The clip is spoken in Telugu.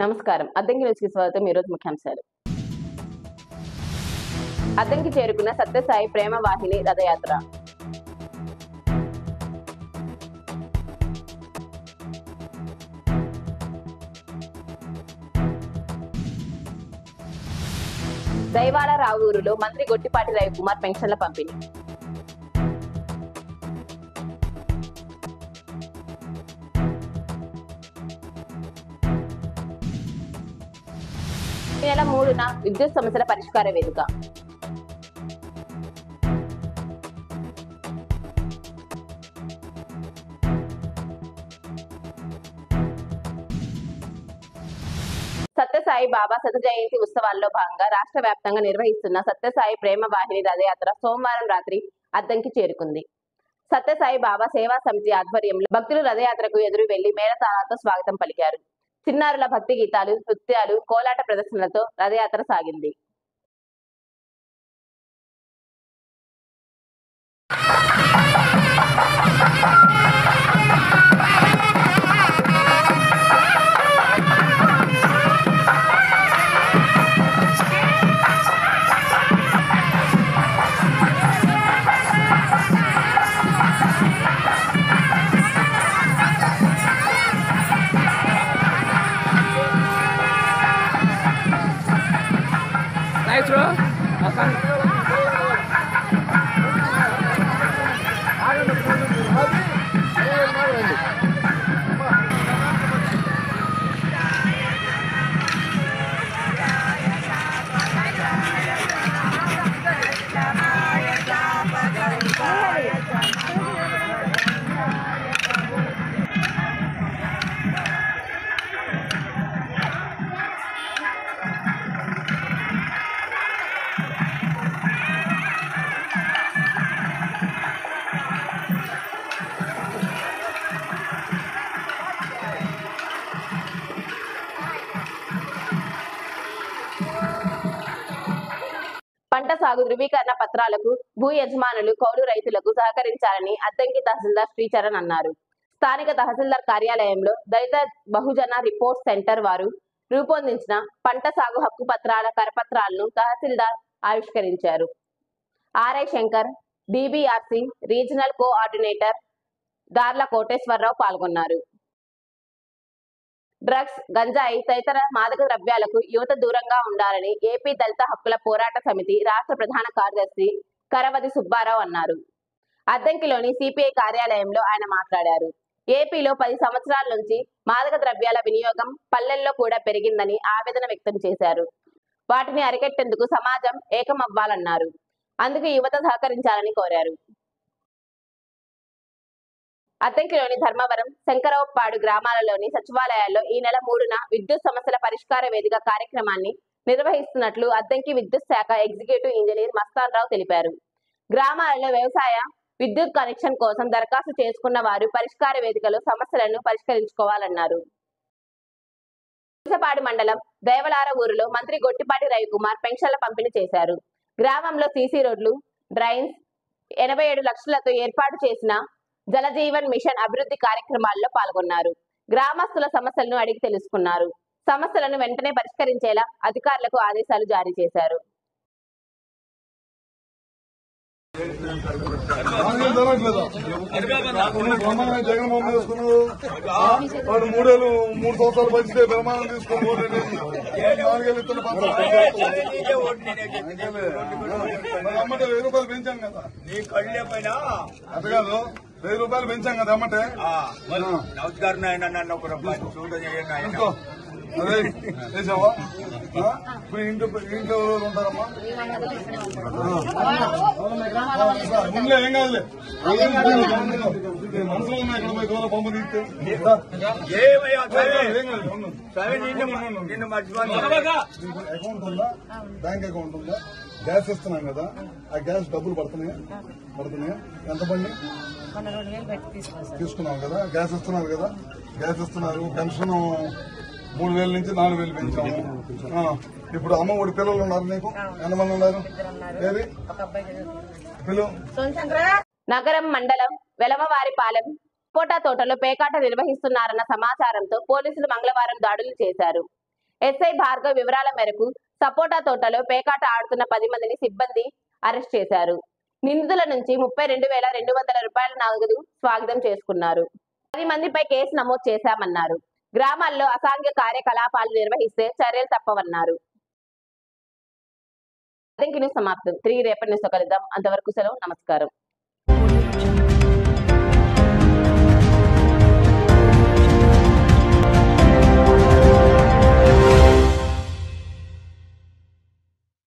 నమస్కారం. అద్దంకి న్యూస్‌కి స్వాగతం. ఈరోజు ముఖ్యాంశాలు. అద్దంకి చేరుకున్న సత్యసాయి ప్రేమ వాహిని రథయాత్ర. దైవాల రావూరులో మంత్రి గొట్టిపాటి రవికుమార్ పెన్షన్ల పంపిణీ. ఈ నెల 3న విద్యుత్ సమస్యల పరిష్కార వేదిక. సత్యసాయి బాబా శత జయంతి ఉత్సవాల్లో భాగంగా రాష్ట్ర వ్యాప్తంగా నిర్వహిస్తున్న సత్యసాయి ప్రేమ వాహిని రథయాత్ర సోమవారం రాత్రి అద్దంకి చేరుకుంది. సత్యసాయి బాబా సేవా సమితి ఆధ్వర్యంలో భక్తులు రథయాత్రకు ఎదురు వెళ్లి మేళతాళాలతో స్వాగతం పలికారు. చిన్నారుల భక్తి గీతాలు, నృత్యాలు, కోలాట ప్రదర్శనలతో రథయాత్ర సాగింది. Nice, bro. పంట సాగు ధృవీకరణ పత్రాలకు భూ యజమానులు, కౌలు రైతులకు సహకరించాలని అద్దంకి తహసీల్దార్ శ్రీచరణ్ అన్నారు. స్థానిక తహసీల్దార్ కార్యాలయంలో దళిత బహుజన రిపోర్ట్ సెంటర్ వారు రూపొందించిన పంట సాగు హక్కు పత్రాల కరపత్రాలను తహసీల్దార్ ఆవిష్కరించారు. RI Shankar, DBRC regional coordinator దార్ల కోటేశ్వరరావు పాల్గొన్నారు. డ్రగ్స్, గంజాయి తదితర మాదక ద్రవ్యాలకు యువత దూరంగా ఉండాలని ఏపీ దళిత హక్కుల పోరాట సమితి రాష్ట్ర ప్రధాన కార్యదర్శి కరవది సుబ్బారావు అన్నారు. అద్దంకిలోని సిపిఐ కార్యాలయంలో ఆయన మాట్లాడారు. ఏపీలో 10 సంవత్సరాల నుంచి మాదక ద్రవ్యాల వినియోగం పల్లెల్లో కూడా పెరిగిందని ఆవేదన వ్యక్తం చేశారు. వాటిని అరికట్టేందుకు సమాజం ఏకమవ్వాలన్నారు. అందుకు యువత సహకరించాలని కోరారు. అద్దంకిలోని ధర్మవరం, శంకరవపాడు గ్రామాలలోని సచివాలయాల్లో ఈ నెల 3న విద్యుత్ సమస్యల పరిష్కార వేదిక కార్యక్రమాన్ని నిర్వహిస్తున్నట్లు అద్దంకి విద్యుత్ శాఖ ఎగ్జిక్యూటివ్ ఇంజనీర్ మస్తాన్ రావు తెలిపారు. గ్రామాలలో వ్యవసాయ విద్యుత్ కనెక్షన్ కోసం దరఖాస్తు చేసుకున్న వారు పరిష్కార వేదికలో సమస్యలను పరిష్కరించుకోవాలన్నారు. పులసపాడు మండలం దేవలార ఊరిలో మంత్రి గొట్టిపాటి రవికుమార్ పెన్షన్ల పంపిణీ చేశారు. గ్రామంలో సీసీ రోడ్లు, డ్రైన్స్, 87 లక్షలతో ఏర్పాటు చేసిన జలజీవన్ మిషన్ అభివృద్ధి కార్యక్రమాల్లో పాల్గొన్నారు. గ్రామస్తుల సమస్యలను అడిగి తెలుసుకున్నారు. సమస్యలను వెంటనే పరిష్కరించేలా అధికారులకు ఆదేశాలు జారీ చేశారు. జగన్మోహన్ తీసుకున్నాడు. వాడు 3 సంవత్సరాలు పంచితే ప్రమాణం తీసుకుని 4 ఇస్తున్న అమ్మటే 1000 రూపాయలు పెంచాం కదా. నీ కళ్ళే పైన అంత కాదు, 1000 రూపాయలు పెంచాం కదా అమ్మటే. నమస్కారం నాయన, నన్ను ఒక చూడండి. అదే చేసావా? ఇప్పుడు ఇంట్లో ఎవరు ఉంటారమ్మా? ఇంట్లో ఏం కాదులే, మనసులో ఉన్నా ఇక్కడ పోయి దూరం పంపు తీస్తే ఏమయ్యా నిన్ను అకౌంట్ ఉందా? బ్యాంక్ అకౌంట్ ఉందా? గ్యాస్ ఇస్తున్నాం కదా, ఆ గ్యాస్ డబ్బులు పడుతున్నాయా? ఎంత బండి తీసుకున్నాం కదా, గ్యాస్ ఇస్తున్నారు కదా, గ్యాస్ ఇస్తున్నారు. పెన్షన్ 3000 నుంచి 4000 పెంచాము. ఇప్పుడు అమ్మ ఒడి పిల్లలు ఉన్నారు నీకు? ఎంతమంది ఉన్నారు? ఏది పిల్లలు? నగరం మండలం వెలమవారిపాలెం పోటా తోటలో పేకాట నిర్వహిస్తున్నారన్న సమాచారంతో పోలీసులు మంగళవారం దాడులు చేశారు. ఎస్ఐ భార్గవ్ వివరాల మేరకు సపోటా తోటలో పేకాట ఆడుతున్న 10 మందిని సిబ్బంది అరెస్ట్ చేశారు. నిందితుల నుంచి 32,200 రూపాయల నగదు స్వాధీనం చేసుకున్నారు. 10 మందిపై కేసు నమోదు చేశామన్నారు. గ్రామాల్లో అసాంఘిక కార్యకలాపాలు నిర్వహిస్తే చర్యలు తప్పవన్నారు. సమాప్తం. తిరిగి రేపటి న్యూస్ కలుద్దాం. అంతవరకు సెలవు. నమస్కారం.